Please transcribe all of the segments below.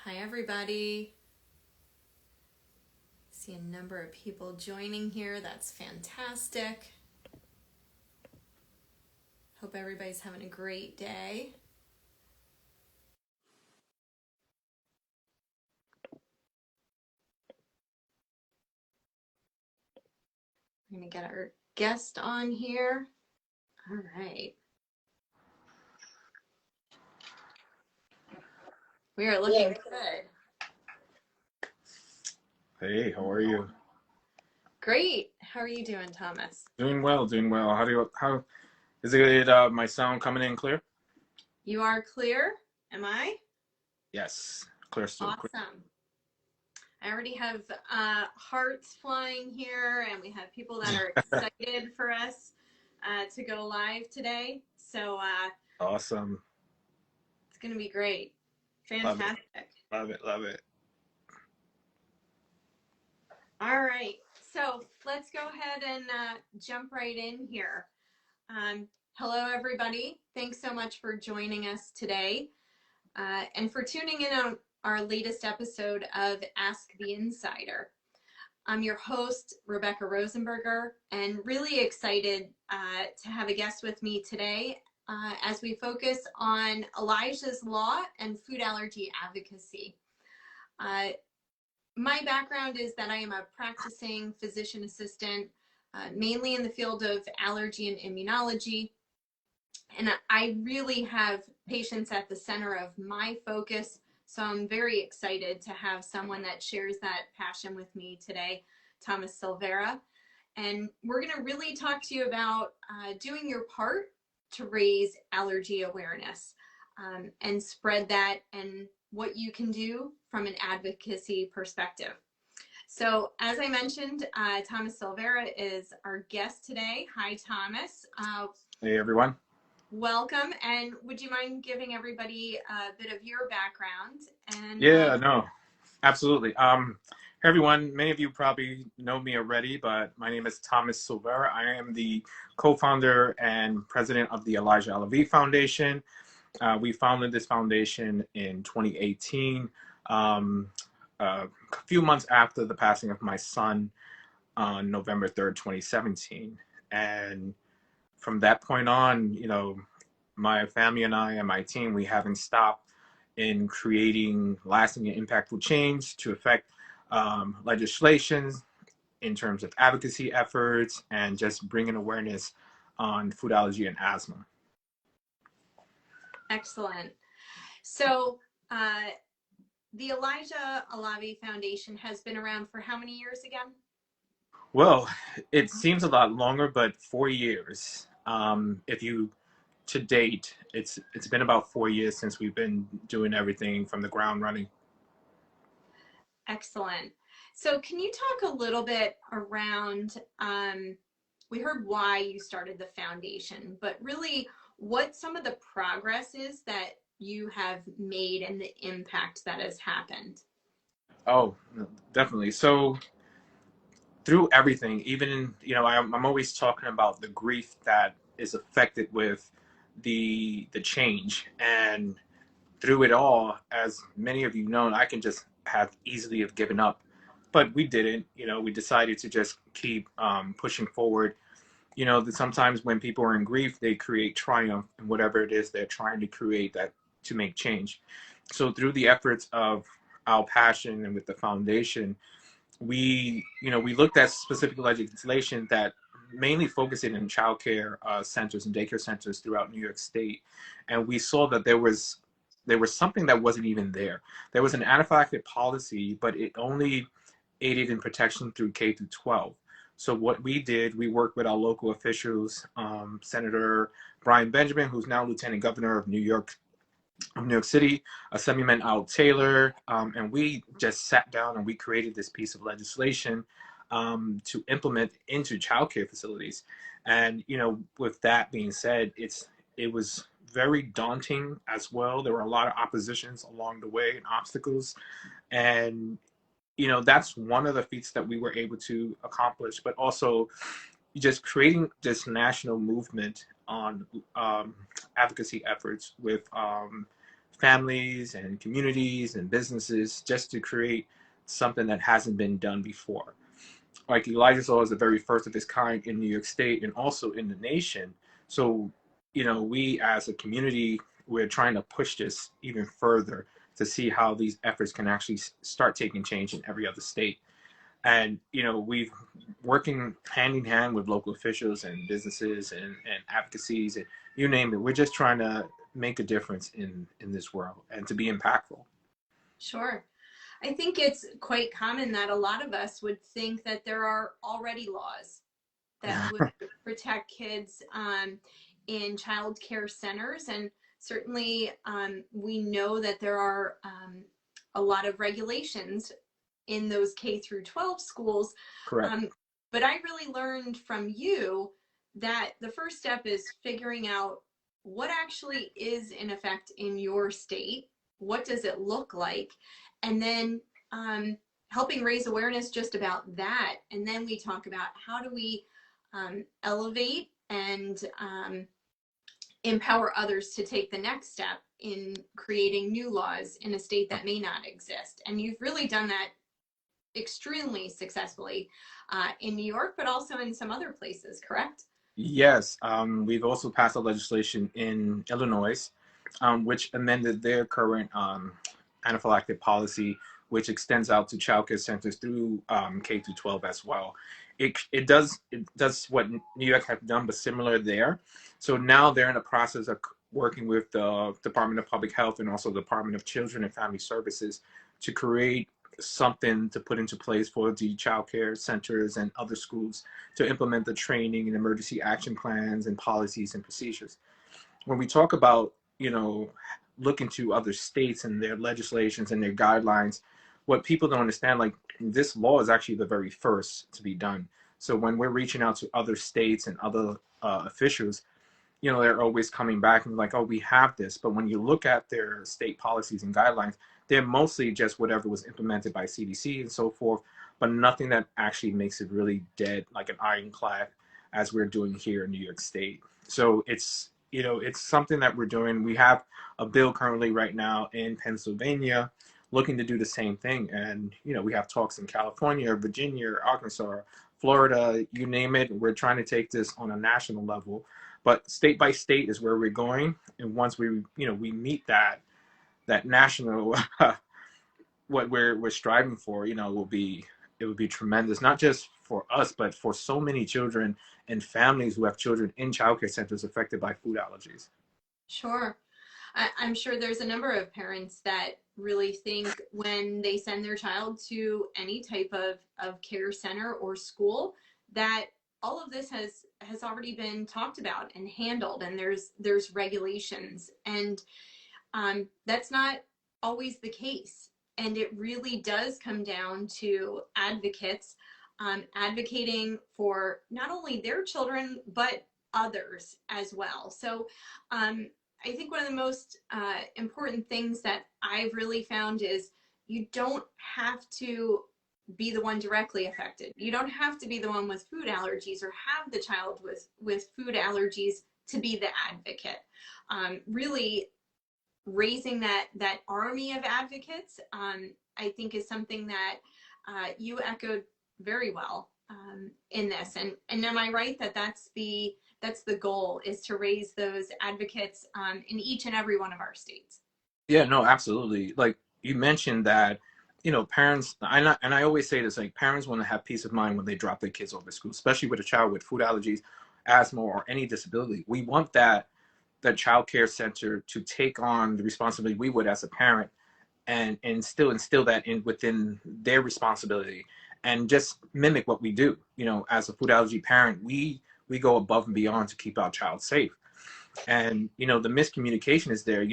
Hi, everybody. See a number of people joining here. That's fantastic. Hope everybody's having a great day. We're going to get our guest on here. All right. We are looking good. Hey, how are you? Great. How are you doing, Thomas? Doing well, doing well. How is it my sound coming in clear? You are clear. Am I? Yes, clear still. Clear. Awesome. I already have hearts flying here, and we have people that are excited for us to go live today. So Awesome. it's going to be great. Fantastic. Love it, love it. All right. So let's go ahead and jump right in here. Hello, everybody. Thanks so much for joining us today and for tuning in on our latest episode of Ask the Insider. I'm your host, Rebecca Rosenberger, and really excited to have a guest with me today as we focus on Elijah's Law and food allergy advocacy. My background is that I am a practicing physician assistant, mainly in the field of allergy and immunology. And I really have patients at the center of my focus. So I'm very excited to have someone that shares that passion with me today, Thomas Silvera. And we're going to really talk to you about doing your part to raise allergy awareness and spread that, and what you can do from an advocacy perspective. So as I mentioned, Thomas Silvera is our guest today. Hi, Thomas. Hey, everyone. Welcome. And would you mind giving everybody a bit of your background? And Yeah, no, absolutely. Everyone, many of you probably know me already, but my name is Thomas Silvera. I am the co-founder and president of the Elijah-Alavi Foundation. We founded this foundation in 2018, a few months after the passing of my son on November 3rd, 2017. And from that point on, my family and I and my team, we haven't stopped in creating lasting and impactful change to affect legislations in terms of advocacy efforts and just bringing awareness on food allergy and asthma. excellent. So the Elijah-Alavi Foundation has been around for how many years again? Well, it seems a lot longer, but 4 years. If you to date, it's been about 4 years since we've been doing everything from the ground running. Excellent. So can you talk a little bit around, we heard why you started the foundation, but really what some of the progress is that you have made and the impact that has happened? Oh, definitely. So through everything, even, I'm always talking about the grief that is affected with the change. And through it all, as many of you know, I can just have easily have given up. But we didn't. We decided to just keep pushing forward. That sometimes when people are in grief, they create triumph in whatever it is they're trying to create that to make change. So through the efforts of our passion and with the foundation, we looked at specific legislation that mainly focusing in childcare centers and daycare centers throughout New York State, and we saw that there was something that wasn't even there. There was an anaphylaxis policy, but it only aided in protection through K through 12. So what we did, we worked with our local officials, Senator Brian Benjamin, who's now Lieutenant Governor of New York City, Assemblyman Al Taylor, and we just sat down and we created this piece of legislation to implement into childcare facilities. And with that being said, it was very daunting as well. There were a lot of oppositions along the way and obstacles, and that's one of the feats that we were able to accomplish. But also, just creating this national movement on advocacy efforts with families and communities and businesses just to create something that hasn't been done before. Like Elijah's Law is the very first of its kind in New York State and also in the nation. So, we as a community, we're trying to push this even further to see how these efforts can actually start taking change in every other state. And, we've working hand in hand with local officials and businesses and advocacies and you name it. We're just trying to make a difference in this world and to be impactful. Sure. I think it's quite common that a lot of us would think that there are already laws that would protect kids in child care centers. And certainly we know that there are a lot of regulations in those K through 12 schools. Correct. But I really learned from you that the first step is figuring out what actually is in effect in your state. What does it look like? And then helping raise awareness just about that. And then we talk about how do we elevate and empower others to take the next step in creating new laws in a state that may not exist. And you've really done that extremely successfully in New York, but also in some other places, correct? Yes, we've also passed a legislation in Illinois, which amended their current anaphylactic policy, which extends out to childcare centers through K through 12 as well. It does what New York has done, but similar there. So now they're in the process of working with the Department of Public Health and also the Department of Children and Family Services to create something to put into place for the childcare centers and other schools to implement the training and emergency action plans and policies and procedures. When we talk about, looking to other states and their legislations and their guidelines, what people don't understand, like this law is actually the very first to be done. So when we're reaching out to other states and other officials, they're always coming back and like, oh, we have this. But when you look at their state policies and guidelines, they're mostly just whatever was implemented by CDC and so forth, but nothing that actually makes it really dead, like an ironclad, as we're doing here in New York State. So it's something that we're doing. We have a bill currently right now in Pennsylvania looking to do the same thing. And, we have talks in California, Virginia, Arkansas, Florida, you name it. We're trying to take this on a national level, but state by state is where we're going. And once we meet that national, what we're striving for, it would be tremendous, not just for us, but for so many children and families who have children in childcare centers affected by food allergies. Sure. I'm sure there's a number of parents that really think when they send their child to any type of care center or school that all of this has already been talked about and handled, and there's regulations, and that's not always the case. And it really does come down to advocates advocating for not only their children, but others as well. So I think one of the most important things that I've really found is you don't have to be the one directly affected. You don't have to be the one with food allergies or have the child with food allergies to be the advocate. Really raising that army of advocates, I think is something that you echoed very well in this. And am I right that that's the goal, is to raise those advocates in each and every one of our states? Yeah, no, absolutely. Like you mentioned that, parents, and I always say this, like parents want to have peace of mind when they drop their kids off at school, especially with a child with food allergies, asthma, or any disability. We want that child care center to take on the responsibility we would as a parent and still instill that within their responsibility and just mimic what we do. As a food allergy parent, we go above and beyond to keep our child safe. And the miscommunication is there.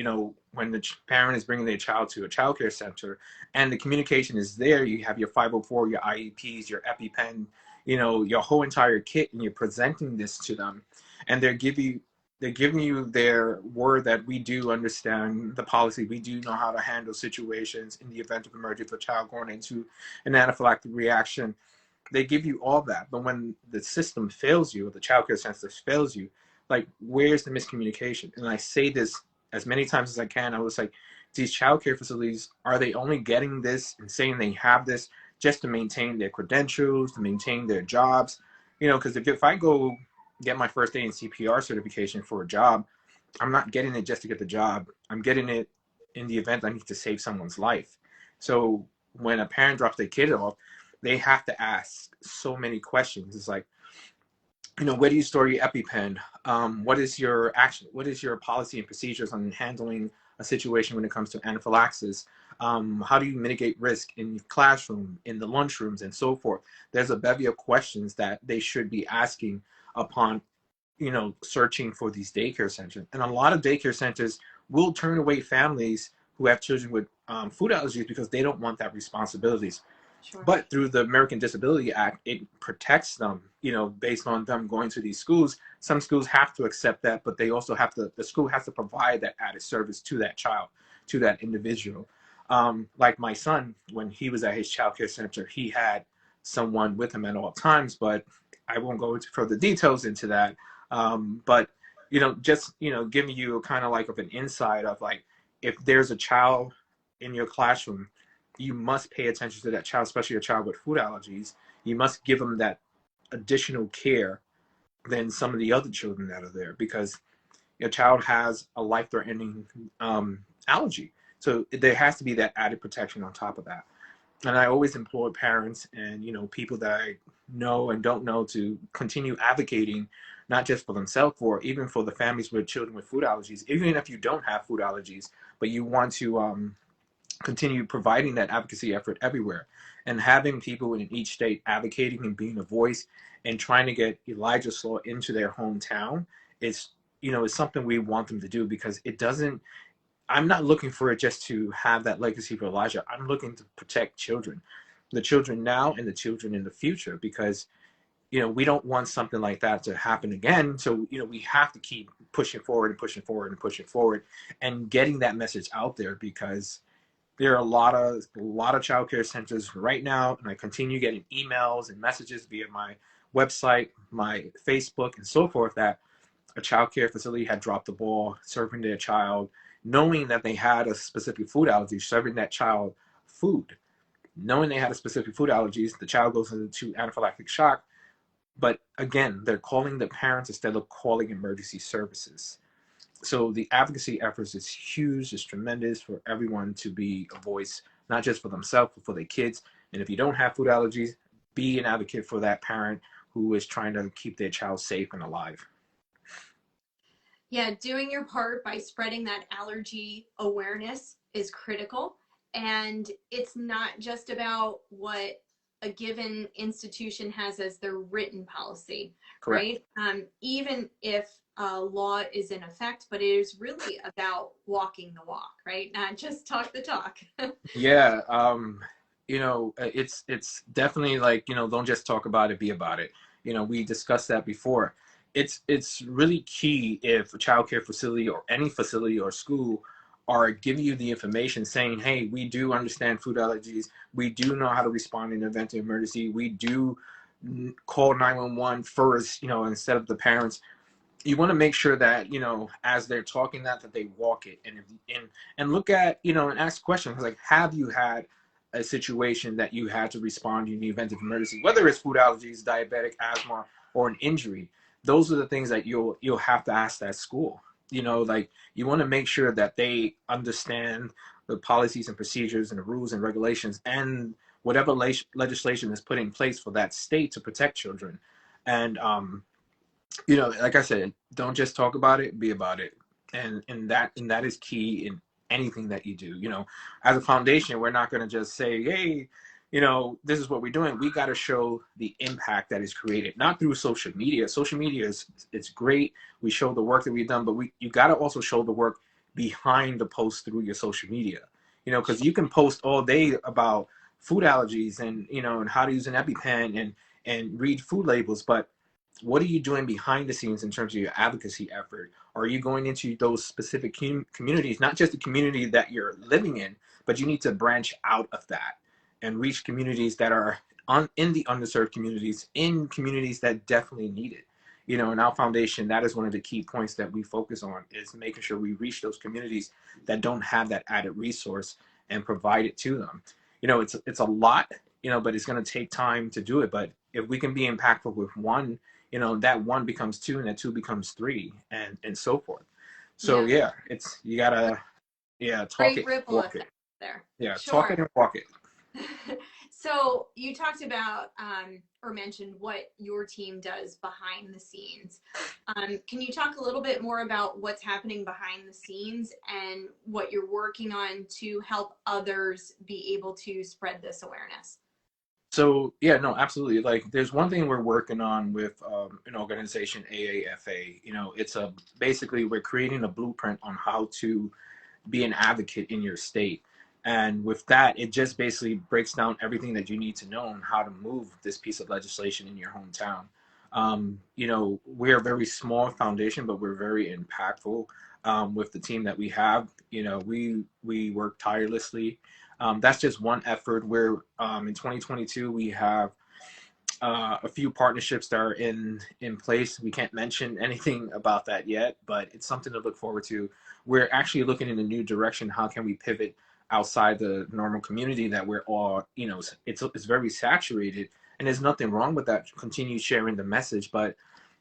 When the parent is bringing their child to a child care center and the communication is there, you have your 504, your IEPs, your EpiPen, your whole entire kit, and you're presenting this to them, and they're giving you their word that we do understand the policy. We do know how to handle situations in the event of emergency for a child going into an anaphylactic reaction. They give you all that. But when the system fails you, or the child care center fails you, like, where's the miscommunication? And I say this as many times as I can. I was like, these child care facilities, are they only getting this and saying they have this just to maintain their credentials, to maintain their jobs? Because if I go get my first aid and CPR certification for a job, I'm not getting it just to get the job. I'm getting it in the event I need to save someone's life. So when a parent drops their kid off, they have to ask so many questions. It's like, where do you store your EpiPen? What is your action? What is your policy and procedures on handling a situation when it comes to anaphylaxis? How do you mitigate risk in the classroom, in the lunchrooms, and so forth? There's a bevy of questions that they should be asking upon, searching for these daycare centers. And a lot of daycare centers will turn away families who have children with food allergies because they don't want that responsibilities. Sure. But through the American Disability Act, it protects them, based on them going to these schools. Some schools have to accept that, but they also the school has to provide that added service to that child, to that individual. Like my son, when he was at his child care center, he had someone with him at all times, but I won't go into further details into that. But, just, giving you kind of like of an insight of like, if there's a child in your classroom, you must pay attention to that child, especially a child with food allergies. You must give them that additional care than some of the other children that are there, because your child has a life-threatening allergy. So there has to be that added protection on top of that. And I always implore parents and, people that I know and don't know to continue advocating, not just for themselves, or even for the families with children with food allergies, even if you don't have food allergies, but you want to continue providing that advocacy effort everywhere, and having people in each state advocating and being a voice and trying to get Elijah's Law into their hometown is, is something we want them to do, because it doesn't, I'm not looking for it just to have that legacy for Elijah. I'm looking to protect children, the children now and the children in the future, because, we don't want something like that to happen again. So, we have to keep pushing forward and pushing forward and pushing forward and getting that message out there, because there are a lot of child care centers right now, and I continue getting emails and messages via my website, my Facebook, and so forth, that a child care facility had dropped the ball serving their child, knowing that they had a specific food allergy, serving that child food. Knowing they had a specific food allergies, the child goes into anaphylactic shock. But again, they're calling the parents instead of calling emergency services. So the advocacy efforts is huge, it's tremendous for everyone to be a voice, not just for themselves, but for their kids. And if you don't have food allergies, be an advocate for that parent who is trying to keep their child safe and alive. Yeah, doing your part by spreading that allergy awareness is critical. And it's not just about what a given institution has as their written policy, Correct. right? Even if a law is in effect, but it is really about walking the walk, right? Not just talk the talk. Yeah, it's definitely like, don't just talk about it, be about it. We discussed that before. It's really key if a child care facility or any facility or school are giving you the information saying, hey, we do understand food allergies. We do know how to respond in an event of emergency. We do call 911 first, instead of the parents. You want to make sure that, as they're talking that they walk it, and look at, and ask questions like, have you had a situation that you had to respond in the event of emergency, whether it's food allergies, diabetic, asthma, or an injury? Those are the things that you'll have to ask that school. Like, you want to make sure that they understand the policies and procedures and the rules and regulations and whatever legislation is put in place for that state to protect children. And like I said, don't just talk about it, be about it. And that is key in anything that you do. As a foundation, we're not going to just say, hey, this is what we're doing. We got to show the impact that is created, not through social media. Social media it's great. We show the work that we've done, but you got to also show the work behind the post through your social media. Because you can post all day about food allergies and and how to use an EpiPen and read food labels, but what are you doing behind the scenes in terms of your advocacy effort? Are you going into those specific communities, not just the community that you're living in, but you need to branch out of that and reach communities that are in the underserved communities, in communities that definitely need it. You know, in our foundation, that is one of the key points that we focus on, is making sure we reach those communities that don't have that added resource and provide it to them. You know, it's a lot, you know, but it's going to take time to do it. But if we can be impactful with one, you know, that one becomes two, and that two becomes three, and so forth. So Yeah. yeah, it's, you gotta, yeah, talk Great it, ripple walk it. effect there. Yeah, talk Sure. it and walk it. So you talked about or mentioned what your team does behind the scenes. Can you talk a little bit more about what's happening behind the scenes and what you're working on to help others be able to spread this awareness? So yeah, no, absolutely. Like, there's one thing we're working on with an organization, AAFA. You know, it's a, basically we're creating a blueprint on how to be an advocate in your state. And with that, it just basically breaks down everything that you need to know on how to move this piece of legislation in your hometown. You know, we're a very small foundation, but we're very impactful with the team that we have. You know, we work tirelessly. That's just one effort. Where in 2022 we have a few partnerships that are in place. We can't mention anything about that yet, but it's something to look forward to. We're actually looking in a new direction. How can we pivot outside the normal community that we're all, you know, it's very saturated, and there's nothing wrong with that. Continue sharing the message, but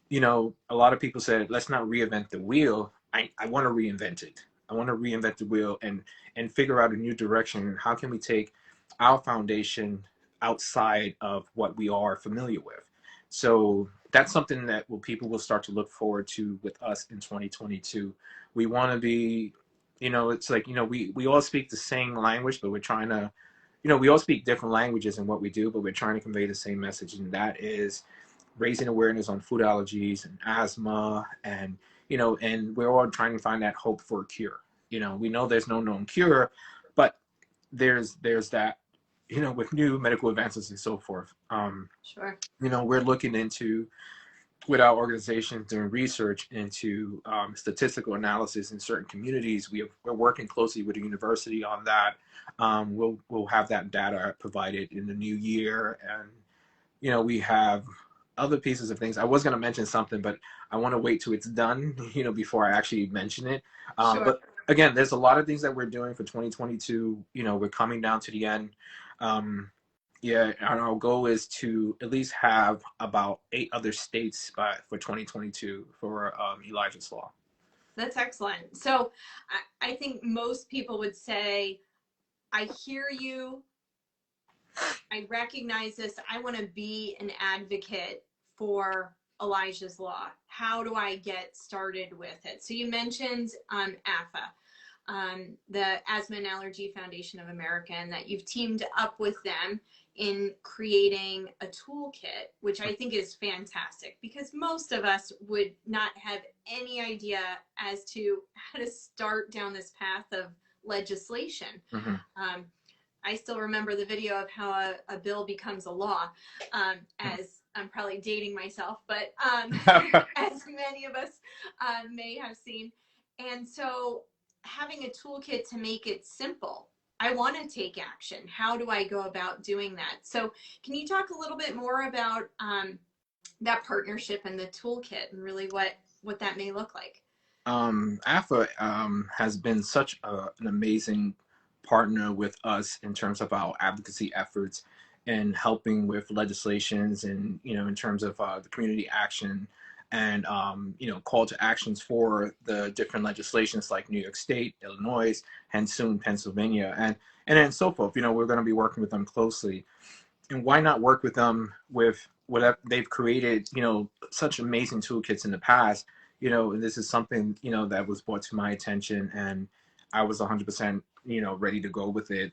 you know, a lot of people said, let's not reinvent the wheel. I want to reinvent it. I want to reinvent the wheel and figure out a new direction. How can we take our foundation outside of what we are familiar with? So that's something that people will start to look forward to with us in 2022. We want to be, you know, it's like, you know, we all speak the same language, but we're trying to, you know, we all speak different languages in what we do, but we're trying to convey the same message, and that is raising awareness on food allergies and asthma, and you know, and we're all trying to find that hope for a cure. You know, we know there's no known cure, but there's that, you know, with new medical advances and so forth. Sure. You know, we're looking into, with our organization, doing research into statistical analysis in certain communities. We're working closely with the university on that. We'll have that data provided in the new year, and you know, we have other pieces of things. I was going to mention something, but I want to wait till it's done, you know, before I actually mention it. Sure. But again, there's a lot of things that we're doing for 2022. You know, we're coming down to the end. Yeah, and our goal is to at least have about 8 other states for 2022 for Elijah's Law. That's excellent. So I think most people would say, I hear you. I recognize this. I want to be an advocate for Elijah's Law. How do I get started with it? So you mentioned AFA, the Asthma and Allergy Foundation of America, and that you've teamed up with them in creating a toolkit, which I think is fantastic, because most of us would not have any idea as to how to start down this path of legislation. Mm-hmm. I still remember the video of how a bill becomes a law, as I'm probably dating myself, but as many of us may have seen. And so having a toolkit to make it simple. I want to take action. How do I go about doing that? So can you talk a little bit more about that partnership and the toolkit, and really what that may look like? AFA has been such an amazing partner with us in terms of our advocacy efforts and helping with legislations, and you know, in terms of the community action, and you know, call to actions for the different legislations like New York State, Illinois, and soon Pennsylvania, and then so forth. You know, we're going to be working with them closely. And why not work with them with what they've created, you know, such amazing toolkits in the past, you know, and this is something, you know, that was brought to my attention, and I was 100%, you know, ready to go with it.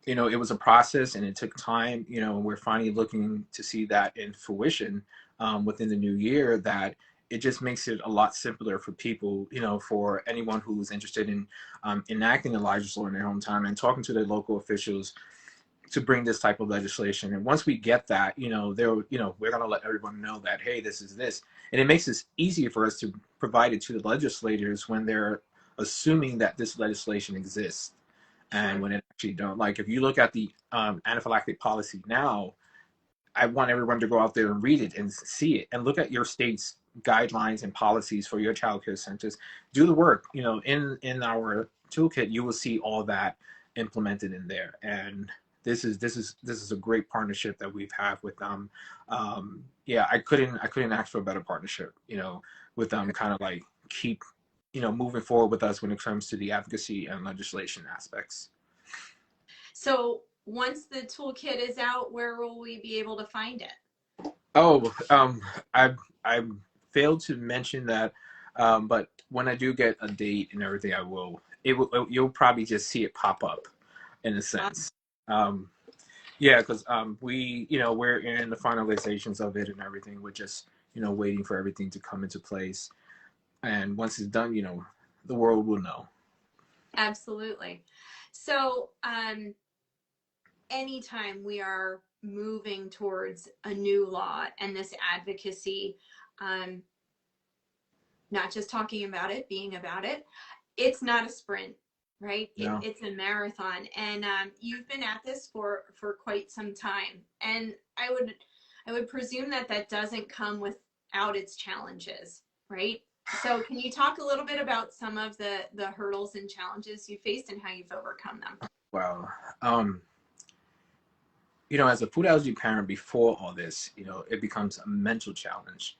You know, it was a process and it took time, you know, and we're finally looking to see that in fruition within the new year, that it just makes it a lot simpler for people, you know, for anyone who's interested in enacting Elijah's Law in their hometown and talking to their local officials to bring this type of legislation. And once we get that, you know, you know, we're going to let everyone know that, hey, this is this. And it makes it easier for us to provide it to the legislators when they're assuming that this legislation exists. And when it actually don't. Like, if you look at the anaphylactic policy now, I want everyone to go out there and read it and see it, and look at your state's guidelines and policies for your child care centers, do the work. In our toolkit, you will see all that implemented in there. And this is a great partnership that we've had with them. Yeah, I couldn't ask for a better partnership. With them, kind of like keep moving forward with us when it comes to the advocacy and legislation aspects. So once the toolkit is out, where will we be able to find it? Oh, I failed to mention that, but when I do get a date and everything, I will. You'll probably just see it pop up, in a sense. Um, yeah, because we're in the finalizations of it and everything. We're just waiting for everything to come into place, and once it's done, the world will know. Absolutely. So anytime we are moving towards a new law and this advocacy, not just talking about it, being about it, it's not a sprint, right? No. It's a marathon, and you've been at this for quite some time, and I would presume that that doesn't come without its challenges, right? So can you talk a little bit about some of the hurdles and challenges you faced and how you've overcome them? Wow. As a food allergy parent before all this, it becomes a mental challenge,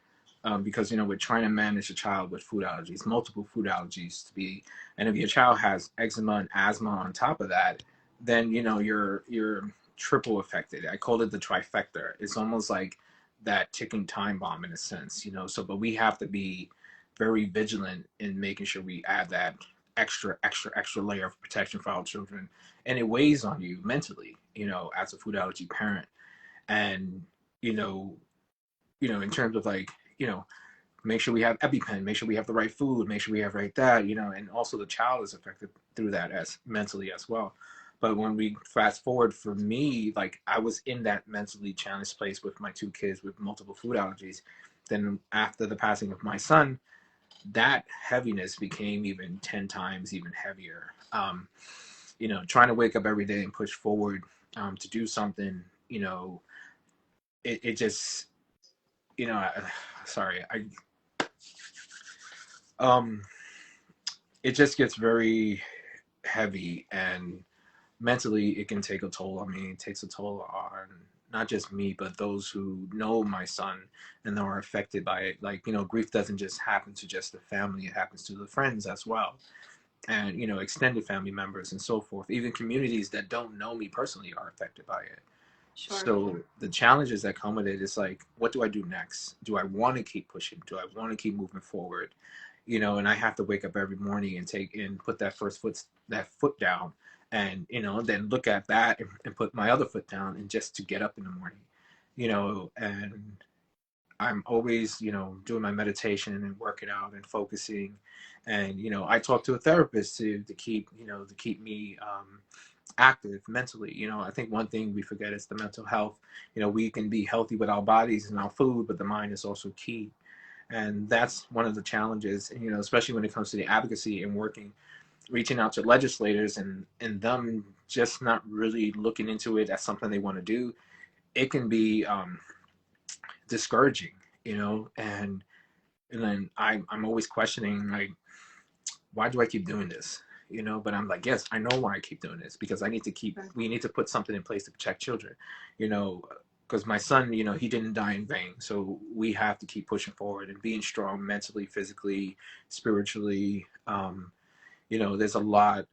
because, we're trying to manage a child with food allergies, multiple food allergies and if your child has eczema and asthma on top of that, then, you're triple affected. I call it the trifecta. It's almost like that ticking time bomb in a sense, but we have to be very vigilant in making sure we add that extra layer of protection for our children, and it weighs on you mentally, as a food allergy parent. And in terms of like, make sure we have EpiPen, make sure we have the right food, make sure we have right that, and also the child is affected through that as mentally as well. But when we fast forward, for me, like, I was in that mentally challenged place with my two kids with multiple food allergies. Then after the passing of my son, that heaviness became even 10 times even heavier. Trying to wake up every day and push forward, to do something, it just, sorry, um, it just gets very heavy, and mentally it can take a toll. I mean, it takes a toll on not just me, but those who know my son and are affected by it. Like, grief doesn't just happen to just the family, it happens to the friends as well. And, extended family members and so forth. Even communities that don't know me personally are affected by it. Sure. So the challenges that come with it is like, what do I do next? Do I want to keep pushing? Do I want to keep moving forward? And I have to wake up every morning and put that foot down, and then look at that and put my other foot down, and just to get up in the morning, and I'm always, doing my meditation and working out and focusing. And, I talk to a therapist to keep me, active mentally. I think one thing we forget is the mental health. We can be healthy with our bodies and our food, but the mind is also key. And that's one of the challenges, especially when it comes to the advocacy and reaching out to legislators, and them just not really looking into it as something they want to do. It can be, discouraging, and then I'm always questioning, like, why do I keep doing this? But I'm like, yes, I know why I keep doing this, because we need to put something in place to protect children, because my son, he didn't die in vain. So we have to keep pushing forward and being strong mentally, physically, spiritually. There's a lot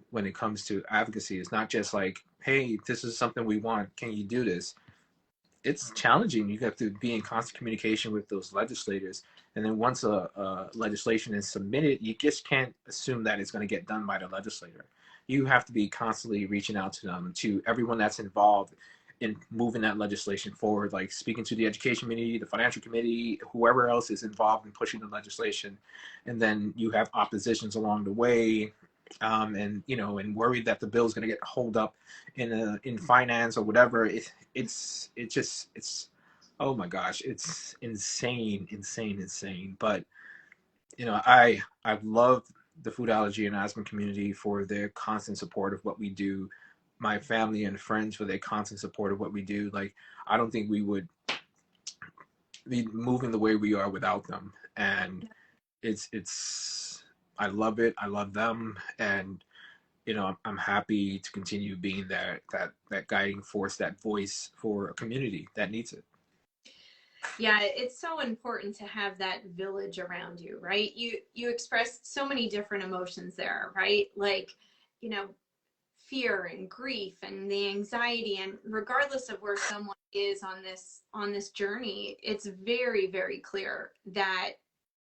when it comes to advocacy. It's not just like, hey, this is something we want. Can you do this? It's challenging. You have to be in constant communication with those legislators. And then once a legislation is submitted, you just can't assume that it's going to get done by the legislator. You have to be constantly reaching out to them, to everyone that's involved in moving that legislation forward, like speaking to the education committee, the financial committee, whoever else is involved in pushing the legislation. And then you have oppositions along the way, and worried that the bill is going to get holed up in finance or whatever. It's oh my gosh, it's insane. But I've loved the food allergy and asthma community for their constant support of what we do. My family and friends for their constant support of what we do. Like, I don't think we would moving the way we are without them. And it's I love it. I love them, and I'm happy to continue being that guiding force, that voice for a community that needs it. Yeah, it's so important to have that village around you, right? You expressed so many different emotions there, right? Like, you know, fear and grief and the anxiety, and regardless of where someone is on this journey, it's very, very clear that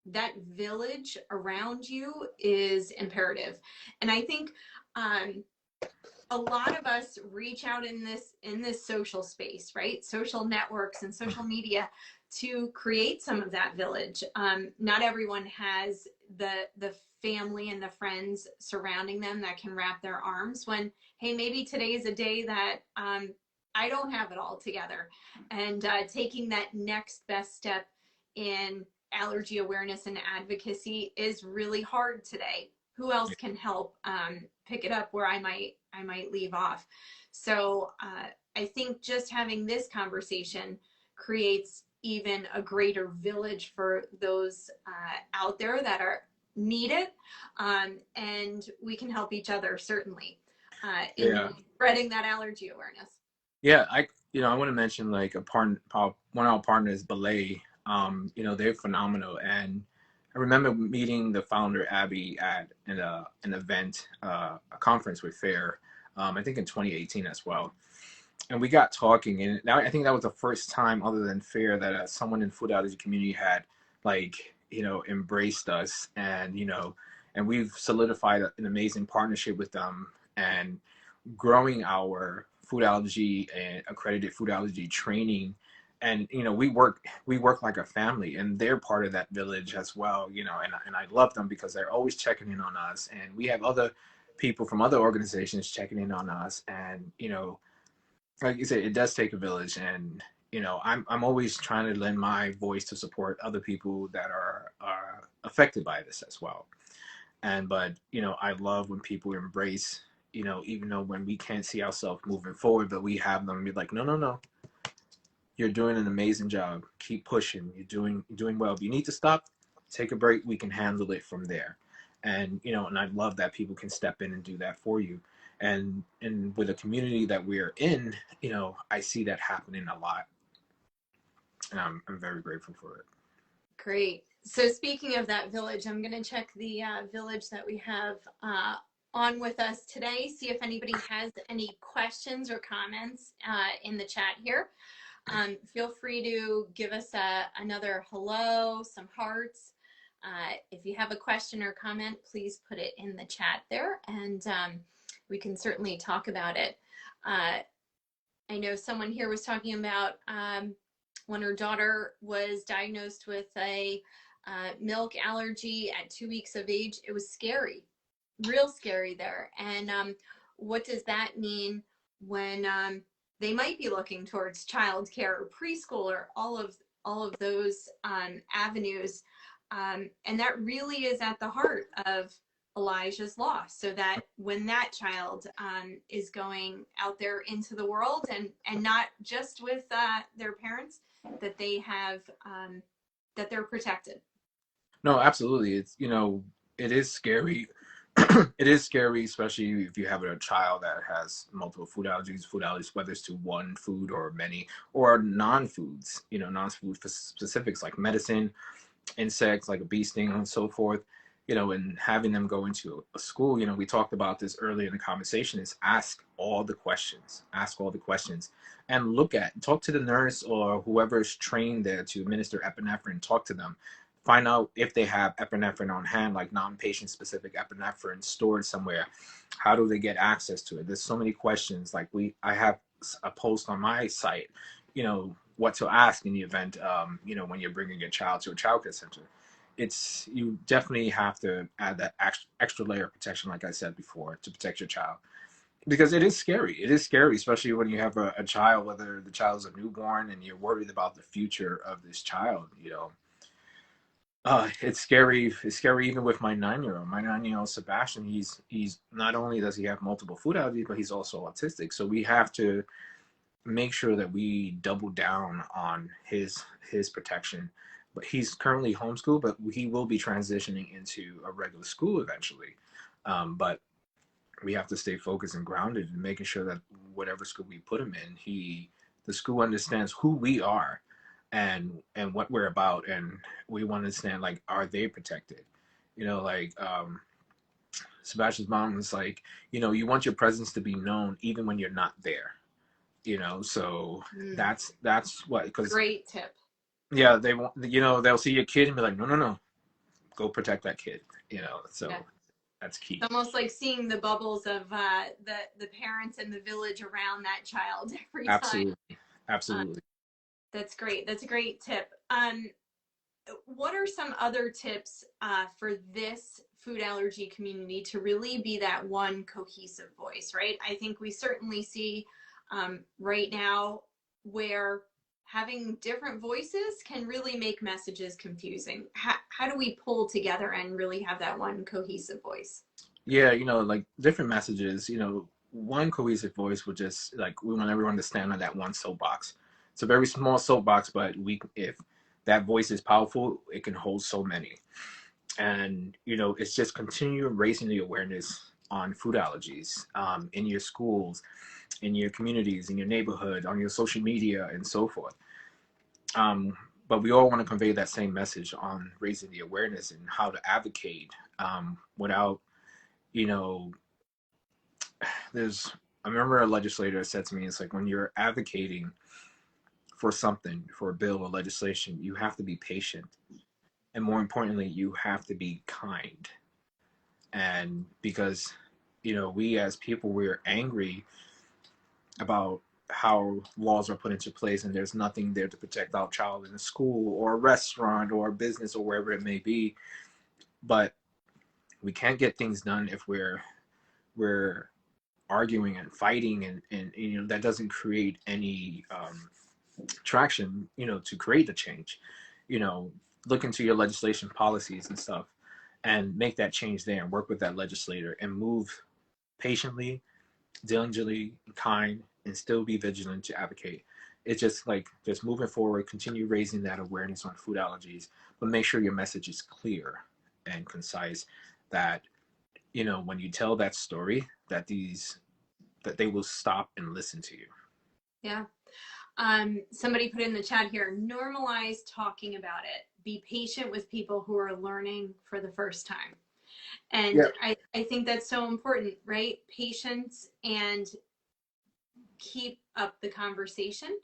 that village around you is imperative. And I think a lot of us reach out in this social space, right? Social networks and social media to create some of that village. Not everyone has the family and the friends surrounding them that can wrap their arms when, hey, maybe today is a day that I don't have it all together, and taking that next best step in allergy awareness and advocacy is really hard today. Who else can help pick it up where I might leave off? So I think just having this conversation creates even a greater village for those out there that are needed, and we can help each other certainly in Yeah. spreading that allergy awareness. Yeah, I want to mention like one of our partners, Belay. They're phenomenal, and I remember meeting the founder Abby at an event, a conference with Fair, I think in 2018 as well. And we got talking, and I think that was the first time, other than Fair, that someone in the food allergy community had like embraced us, and we've solidified an amazing partnership with them, and growing our food allergy and accredited food allergy training. And we work like a family, and they're part of that village as well. And I love them because they're always checking in on us, and we have other people from other organizations checking in on us. And like you said, it does take a village. And I'm always trying to lend my voice to support other people that are affected by this as well. But I love when people embrace, even though when we can't see ourselves moving forward, but we have them be like, no, no, no, you're doing an amazing job, keep pushing, you're doing well. If you need to stop, take a break, we can handle it from there. And I love that people can step in and do that for you. And with the community that we're in, I see that happening a lot, and I'm very grateful for it. Great. So speaking of that village, I'm going to check the village that we have on with us today, see if anybody has any questions or comments in the chat here. Feel free to give us another hello, some hearts. If you have a question or comment, please put it in the chat there, and we can certainly talk about it. I know someone here was talking about when her daughter was diagnosed with a milk allergy at 2 weeks of age. It was scary, real scary there. And what does that mean when they might be looking towards childcare or preschool or all of those avenues? And that really is at the heart of Elijah's loss, so that when that child is going out there into the world, and not just with their parents, that they have that they're protected. No, absolutely. It is scary. It is scary, especially if you have a child that has multiple food allergies, whether it's to one food or many, or non-foods, non-food specifics like medicine, insects like a bee sting and so forth. And having them go into a school, we talked about this earlier in the conversation, is ask all the questions, and talk to the nurse or whoever's trained there to administer epinephrine. Talk to them, find out if they have epinephrine on hand, like non-patient specific epinephrine stored somewhere. How do they get access to it? There's so many questions. Like I have a post on my site, what to ask in the event, when you're bringing your child to a childcare center. You definitely have to add that extra layer of protection, like I said before, to protect your child, because it is scary. It is scary, especially when you have a child, whether the child is a newborn and you're worried about the future of this child. It's scary. It's scary even with my 9-year-old. My 9-year-old Sebastian. He's not only does he have multiple food allergies, but he's also autistic. So we have to make sure that we double down on his protection. But he's currently homeschooled, but he will be transitioning into a regular school eventually. But we have to stay focused and grounded and making sure that whatever school we put him in, the school understands who we are and what we're about, and we want to understand, like, are they protected? Like, Sebastian's mom was like, you want your presence to be known even when you're not there. So that's what, because Great tip. yeah, they want, they'll see a kid and be like, no, no, no, go protect that kid. So Yeah. that's key. It's almost like seeing the bubbles of the parents and the village around that child every time. Absolutely, absolutely. That's great. That's a great tip. What are some other tips for this food allergy community to really be that one cohesive voice, right? I think we certainly see right now where having different voices can really make messages confusing. How do we pull together and really have that one cohesive voice? Yeah, like different messages, one cohesive voice would just, like, we want everyone to stand on that one soapbox. It's a very small soapbox, but if that voice is powerful, it can hold so many. And, it's just continue raising the awareness on food allergies, in your schools, in your communities, in your neighborhood, on your social media, and so forth. But we all want to convey that same message on raising the awareness and how to advocate, without, you know, I remember a legislator said to me, it's like, when you're advocating for something, for a bill or legislation, you have to be patient. And more importantly, you have to be kind. And because, we as people, we're angry about how laws are put into place and there's nothing there to protect our child in a school or a restaurant or a business or wherever it may be. But we can't get things done if we're arguing and fighting, and that doesn't create any traction, to create the change. Look into your legislation policies and stuff and make that change there and work with that legislator and move patiently, diligently, kind, and still be vigilant to advocate. It's just like, just moving forward, continue raising that awareness on food allergies, but make sure your message is clear and concise, that when you tell that story, that they will stop and listen to you. Yeah. Somebody put in the chat here, normalize talking about it. Be patient with people who are learning for the first time. And Yeah. I think that's so important, right? Patience, and keep up the conversation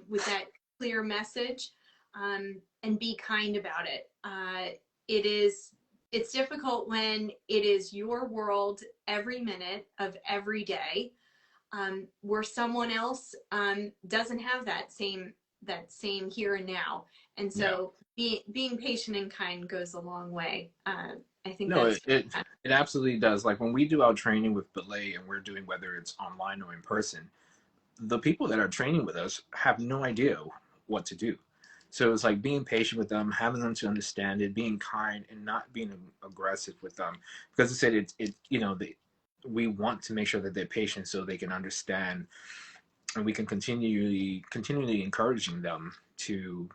with that clear message, and be kind about it. It's difficult when it is your world every minute of every day, where someone else doesn't have that same here and now. And so being patient and kind goes a long way. I think No, that's it absolutely does. Like, when we do our training with Belay and we're doing, whether it's online or in person, the people that are training with us have no idea what to do. So it's like being patient with them, having them to understand it, being kind, and not being aggressive with them. Because I said, we want to make sure that they're patient so they can understand, and we can continually encouraging them to,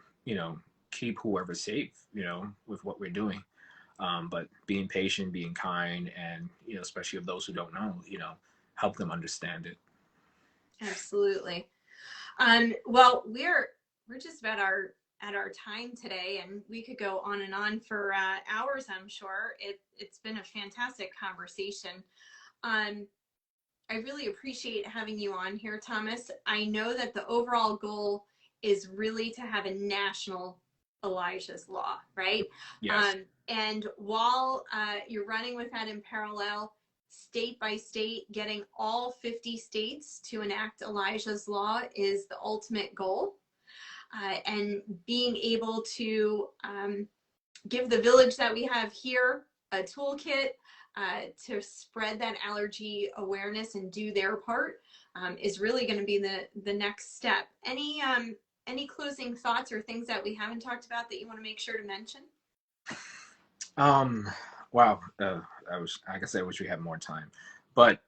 keep whoever safe, with what we're doing. But being patient, being kind, and, especially of those who don't know, help them understand it. absolutely. Well, we're just about at our time today, and we could go on and on for hours. I'm sure it's been a fantastic conversation. I really appreciate having you on here, Thomas. I know that the overall goal is really to have a national Elijah's Law, right? Yes. And while you're running with that in parallel, state by state, getting all 50 states to enact Elijah's Law is the ultimate goal. And being able to give the village that we have here a toolkit to spread that allergy awareness and do their part is really going to be the next step. Any closing thoughts or things that we haven't talked about that you want to make sure to mention? Wow. I guess I wish we had more time, but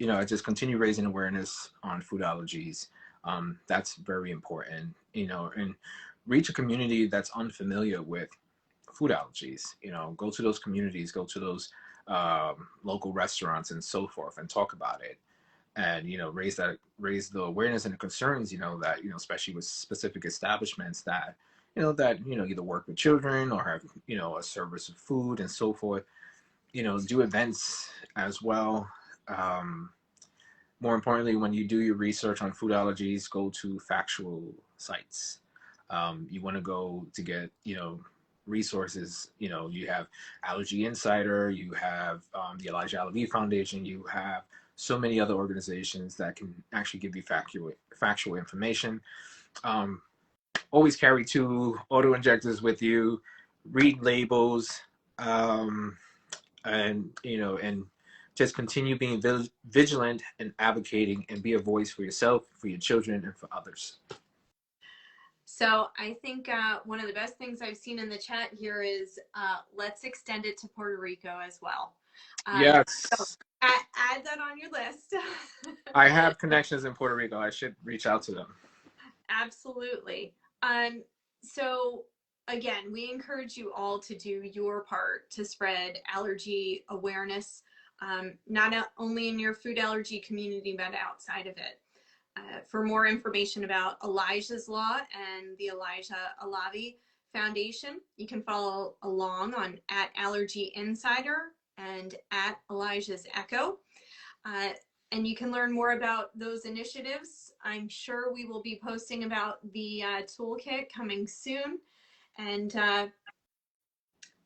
just continue raising awareness on food allergies. That's very important, and reach a community that's unfamiliar with food allergies. Go to those communities, go to those local restaurants and so forth, and talk about it. And raise the awareness and the concerns, that especially with specific establishments that either work with children or have a service of food and so forth. Do events as well. More importantly, when you do your research on food allergies, go to factual sites. You want to go to get resources. You have Allergy Insider, you have the Elijah-Alavi Foundation, you have so many other organizations that can actually give you factual information. Always carry 2 auto injectors with you. Read labels, and just continue being vigilant and advocating, and be a voice for yourself, for your children, and for others. So I think one of the best things I've seen in the chat here is let's extend it to Puerto Rico as well. Yes. So add that on your list. I have connections in Puerto Rico. I should reach out to them. Absolutely. So again, we encourage you all to do your part to spread allergy awareness, not only in your food allergy community, but outside of it. For more information about Elijah's Law and the Elijah-Alavi Foundation, you can follow along on @Allergy Insider and @Elijah's Echo. And you can learn more about those initiatives. I'm sure we will be posting about the toolkit coming soon. And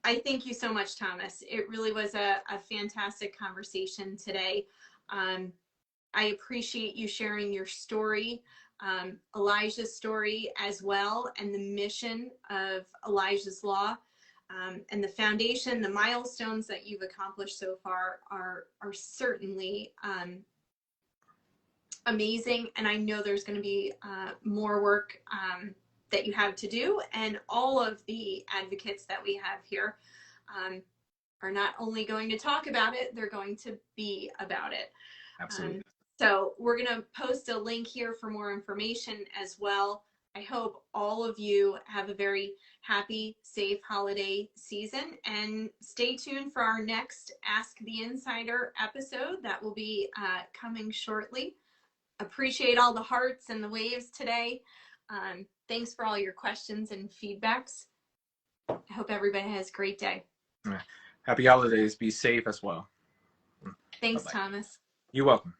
I thank you so much, Thomas. It really was a fantastic conversation today. I appreciate you sharing your story, Elijah's story as well, and the mission of Elijah's Law, and the foundation. The milestones that you've accomplished so far are certainly amazing, and I know there's going to be more work that you have to do, and all of the advocates that we have here are not only going to talk about it, they're going to be about it. Absolutely. So we're going to post a link here for more information as well. I hope all of you have a very happy, safe holiday season, and stay tuned for our next Ask the Insider episode that will be coming shortly. Appreciate all the hearts and the waves today. Thanks for all your questions and feedbacks. I hope everybody has a great day. Happy holidays. Be safe as well. Thanks, Bye-bye. Thomas. You're welcome.